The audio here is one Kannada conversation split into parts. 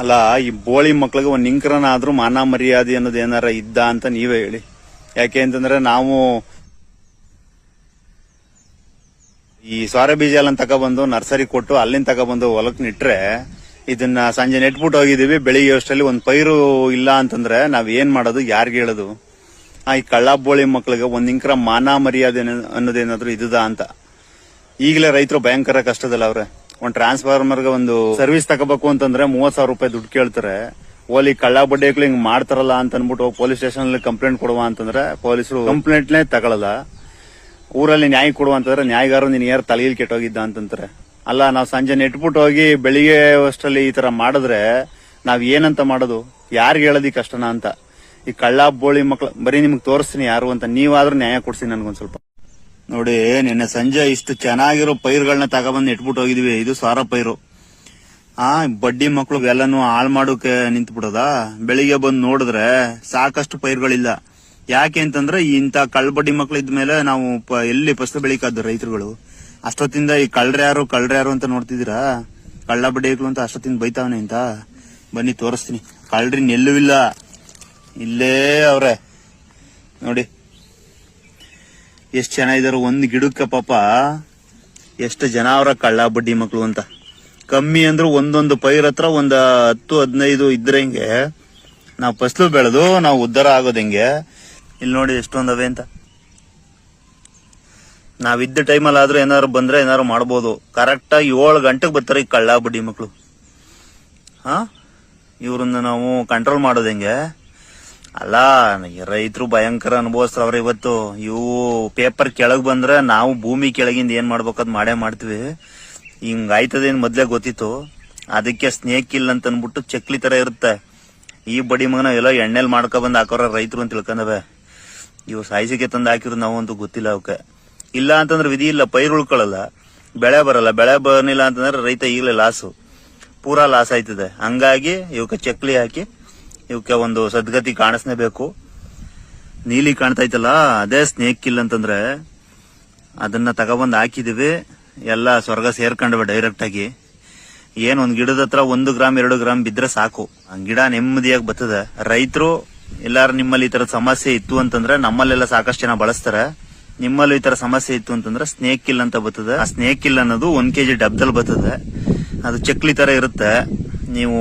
ಅಲ್ಲ, ಈ ಬೋಳಿ ಮಕ್ಳಿಗೆ ಒಂದ್ ನಿಂಕರನಾದ್ರೂ ಮಾನ ಮರ್ಯಾದೆ ಅನ್ನೋದು ಏನಾರ ಇದ್ದ ಅಂತ ನೀವೇ ಹೇಳಿ. ಯಾಕೆ ಅಂತಂದ್ರೆ ನಾವು ಈ ಸೋರೆ ಬೀಜ ಎಲ್ಲ ತಗೊಬಂದು ನರ್ಸರಿ ಕೊಟ್ಟು ಅಲ್ಲಿಂದ ತಗೊಬಂದು ಹೊಲಕ್ ನಿಟ್ರೆ ಇದನ್ನ ಸಂಜೆ ನೆಟ್ಬಿಟ್ಟು ಹೋಗಿದೀವಿ. ಬೆಳಿಗ್ಗೆ ಅಷ್ಟರಲ್ಲಿ ಒಂದ್ ಪೈರು ಇಲ್ಲ ಅಂತಂದ್ರೆ ನಾವ್ ಏನ್ ಮಾಡೋದು, ಯಾರಿಗ ಹೇಳೋದು? ಈ ಕಳ್ಳ ಬೋಳಿ ಮಕ್ಳಿಗೆ ಒಂದ್ ನಿಂಕರ ಮಾನ ಮರ್ಯಾದೆ ಅನ್ನೋದೇನಾದ್ರೂ ಇದ್ದ ಅಂತ. ಈಗಲೇ ರೈತರು ಭಯಂಕರ ಕಷ್ಟದಲ್ಲ ಅವ್ರೆ. ಒಂದ್ ಟ್ರಾನ್ಸ್ಫಾರ್ಮರ್ಗೆ ಒಂದು ಸರ್ವಿಸ್ ತಗೋಬೇಕು ಅಂತಂದ್ರೆ 30,000 ರೂಪಾಯಿ ದುಡ್ಡು ಕೇಳ್ತಾರೆ. ಓಲಿ ಕಳ್ಳ ಬಡ್ಡಿಗಳು ಹಿಂಗ್ ಮಾಡ್ತಾರಲ್ಲ ಅಂತ ಅನ್ಬಿಟ್ಟು ಪೊಲೀಸ್ ಸ್ಟೇಷನ್ ಅಲ್ಲಿ ಕಂಪ್ಲೇಂಟ್ ಕೊಡುವ ಅಂತಂದ್ರೆ ಪೊಲೀಸರು ಕಂಪ್ಲೇಂಟ್ನೇ ತಗೊಳಲ್ಲ. ಊರಲ್ಲಿ ನ್ಯಾಯ ಕೊಡುವ ಅಂತಂದ್ರೆ ನ್ಯಾಯಗಾರರು ನಿನ್ ಯಾರು ತಲೆಯಲ್ಲಿ ಕೆಟ್ಟೋಗಿದ್ದ ಅಂತಂತಾರೆ. ಅಲ್ಲ, ನಾವ್ ಸಂಜೆ ನೆಟ್ಬಿಟ್ಟು ಹೋಗಿ ಬೆಳಿಗ್ಗೆ ಅಷ್ಟರಲ್ಲಿ ಈ ತರ ಮಾಡಿದ್ರೆ ನಾವ್ ಏನಂತ ಮಾಡೋದು? ಯಾರಿಗ ಹೇಳೋದಿ ಕಷ್ಟನ ಅಂತ. ಈ ಕಳ್ಳ ಬೋಳಿ ಮಕ್ಳು ಬರೀ ನಿಮ್ಗೆ ತೋರಿಸ್ತೀನಿ ಯಾರು ಅಂತ. ನೀವಾದ್ರೂ ನ್ಯಾಯ ಕೊಡ್ಸಿ ನನ್ಗೊಂದ್ ಸ್ವಲ್ಪ. ನೋಡಿ, ನಿನ್ನೆ ಸಂಜೆ ಇಷ್ಟು ಚೆನ್ನಾಗಿರೋ ಪೈರುಗಳನ್ನ ತಗೊಬಂದು ಇಟ್ಬಿಟ್ಟು ಹೋಗಿದ್ವಿ. ಇದು ಸಾರ ಪೈರು. ಬಡ್ಡಿ ಮಕ್ಳು ಎಲ್ಲಾನು ಹಾಳು ಮಾಡೋಕೆ ನಿಂತು ಬಿಡೋದ. ಬೆಳಿಗ್ಗೆ ಬಂದು ನೋಡಿದ್ರೆ ಸಾಕಷ್ಟು ಪೈರುಗಳಿಲ್ಲ. ಯಾಕೆ ಅಂತಂದ್ರೆ ಇಂತ ಕಳ್ಳಬಡ್ಡಿ ಮಕ್ಳು ಇದ್ಮೇಲೆ ನಾವು ಎಲ್ಲಿ ಫಸ್ಟ್ ಬೆಳಿಕಾದ್ದು ರೈತರುಗಳು. ಅಷ್ಟೊತ್ತಿಂದ ಈ ಕಳ್ಳ್ಯಾರು ಅಂತ ನೋಡ್ತಿದ್ದೀರಾ? ಕಳ್ಳ ಬಡ್ಡಿಗಳು ಅಂತ ಅಷ್ಟೊತ್ತಿಂದ ಬೈತಾವನೆ ಅಂತ. ಬನ್ನಿ ತೋರಿಸ್ತೀನಿ. ಕಳ್ರಿ ನೆಲ್ಲೂ ಇಲ್ಲ, ಇಲ್ಲೇ ಅವ್ರೆ ನೋಡಿ ಎಷ್ಟ್ ಚೆನ್ನಾಗಿದಾರ. ಒಂದ್ ಗಿಡಕ್ಕೆ ಪಾಪ ಎಷ್ಟು ಜನ ಅವ್ರ ಕಳ್ಳ ಬಡ್ಡಿ ಮಕ್ಳು ಅಂತ. ಕಮ್ಮಿ ಅಂದ್ರೂ ಒಂದೊಂದು ಪೈರ್ ಹತ್ರ ಒಂದ್ 10-15 ಇದ್ರೆ ಹಿಂಗೆ ನಾವ್ ಫಸ್ಲು ಬೆಳೆದು ನಾವು ಉದ್ಧಾರ ಆಗೋದ್ ಹೆಂಗೆ. ಇಲ್ಲಿ ನೋಡಿ ಎಷ್ಟೊಂದವೆ ಅಂತ. ನಾವಿದ್ದ ಟೈಮಲ್ಲಿ ಆದ್ರೂ ಏನಾದ್ರು ಬಂದ್ರೆ ಏನಾದ್ರು ಮಾಡ್ಬೋದು. ಕರೆಕ್ಟಾಗಿ 7 ಗಂಟೆಗೆ ಬರ್ತಾರೆ ಈ ಕಳ್ಳ ಬಡ್ಡಿ ಮಕ್ಳು. ಇವ್ರನ್ನ ನಾವು ಕಂಟ್ರೋಲ್ ಮಾಡೋದ್ ಹೆಂಗೆ? ಅಲ್ಲ, ರೈತರು ಭಯಂಕರ ಅನುಭವಿಸ್ತಾರ ಇವತ್ತು. ಇವು ಪೇಪರ್ ಕೆಳಗ್ ಬಂದ್ರೆ ನಾವು ಭೂಮಿ ಕೆಳಗಿಂದ ಏನ್ ಮಾಡ್ಬೇಕದ್ ಮಾಡೇ ಮಾಡ್ತೀವಿ. ಹಿಂಗ್ ಆಯ್ತದೇನ್ ಮೊದ್ಲೇ ಗೊತ್ತಿತ್ತು. ಅದಕ್ಕೆ ಸ್ನೇಕ್ ಇಲ್ಲ ಅಂತ ಅನ್ಬಿಟ್ಟು ಚಕ್ಲಿ ತರ ಇರುತ್ತೆ. ಈ ಬಡಿ ಮಗನ ಎಲ್ಲೋ ಎಣ್ಣೆಲ್ ಮಾಡ್ಕೊ ಬಂದ್ ಹಾಕೋರ ರೈತರು ಅಂತ ತಿಳ್ಕೊಂಡವೆ. ಇವ್ ಸಾಯಿಸಿಗೆ ತಂದು ಹಾಕಿದ್ರು ನಾವು ಅಂತೂ ಗೊತ್ತಿಲ್ಲ ಅವಕ್ಕೆ. ಇಲ್ಲ ಅಂತಂದ್ರೆ ವಿಧಿ ಇಲ್ಲ, ಪೈರು ಉಳ್ಕೊಳ್ಳಲ್ಲ, ಬೆಳೆ ಬರಲ್ಲ. ಬೆಳೆ ಬರ್ನಿಲ್ಲ ಅಂತಂದ್ರೆ ರೈತ ಈಗಲೇ ಲಾಸು, ಪೂರಾ ಲಾಸ್ ಆಯ್ತದೆ. ಹಂಗಾಗಿ ಇವಕ್ಕೆ ಚಕ್ಲಿ ಹಾಕಿ ಇವಕ್ಕೆ ಒಂದು ಸದ್ಗತಿ ಕಾಣಿಸ್ಲೇಬೇಕು. ನೀಲಿ ಕಾಣ್ತೈತಲ್ಲ, ಅದೇ ಸ್ನೇಕ್ ಕಿಲ್ ಅಂತಂದ್ರೆ. ಅದನ್ನ ತಗೊಬಂದ್ ಹಾಕಿದೀವಿ. ಎಲ್ಲ ಸ್ವರ್ಗ ಸೇರ್ಕೊಂಡವೆ ಡೈರೆಕ್ಟ್ ಆಗಿ. ಏನ್ ಒಂದ್ ಗಿಡದ ಹತ್ರ 1 ಗ್ರಾಮ್ 2 ಗ್ರಾಮ್ ಬಿದ್ರೆ ಸಾಕು, ಗಿಡ ನೆಮ್ಮದಿಯಾಗಿ ಬರ್ತದೆ. ರೈತರು ಎಲ್ಲಾರು ನಿಮ್ಮಲ್ಲಿ ಈ ತರದ ಸಮಸ್ಯೆ ಇತ್ತು ಅಂತಂದ್ರೆ, ನಮ್ಮಲ್ಲೆಲ್ಲ ಸಾಕಷ್ಟು ಜನ ಬಳಸ್ತಾರೆ. ನಿಮ್ಮಲ್ಲಿ ಈ ತರ ಸಮಸ್ಯೆ ಇತ್ತು ಅಂತಂದ್ರೆ ಸ್ನೇಕ್ ಕಿಲ್ ಅಂತ ಬರ್ತದೆ. ಆ ಸ್ನೇಕ್ ಕಿಲ್ ಅನ್ನೋದು 1 kg ಡಬ್ದಲ್ಲಿ ಬರ್ತದೆ. ಅದು ಚಕ್ಲಿ ತರ ಇರುತ್ತೆ. ನೀವು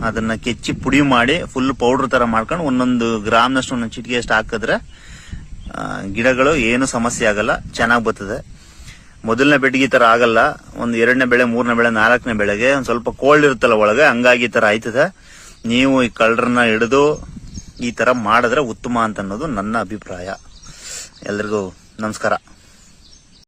ಅದನ್ನ ಕೆಚ್ಚಿ ಪುಡಿ ಮಾಡಿ ಫುಲ್ ಪೌಡರ್ ತರ ಮಾಡ್ಕೊಂಡು 1 ಗ್ರಾಮ್ನಷ್ಟು 1 ಚಿಟಿಕೆ ಅಷ್ಟು ಹಾಕಿದ್ರೆ ಗಿಡಗಳು ಏನು ಸಮಸ್ಯೆ ಆಗಲ್ಲ, ಚೆನ್ನಾಗ್ ಬರ್ತದೆ. ಮೊದಲನೇ ಬೆಳೆಗೆ ಈ ತರ ಆಗಲ್ಲ. ಒಂದು 2ನೇ ಬೆಳೆ, 3ನೇ ಬೆಳೆ, 4ನೇ ಬೆಳೆಗೆ ಒಂದ್ ಸ್ವಲ್ಪ ಕೋಲ್ಡ್ ಇರುತ್ತಲ್ಲ ಒಳಗೆ, ಹಂಗಾಗಿ ಈ ತರ ಆಯ್ತದೆ. ನೀವು ಈ ಕಳ್ಳರನ್ನ ಹಿಡಿದು ಈ ತರ ಮಾಡಿದ್ರೆ ಉತ್ತಮ ಅಂತ ಅನ್ನೋದು ನನ್ನ ಅಭಿಪ್ರಾಯ. ಎಲ್ರಿಗೂ ನಮಸ್ಕಾರ.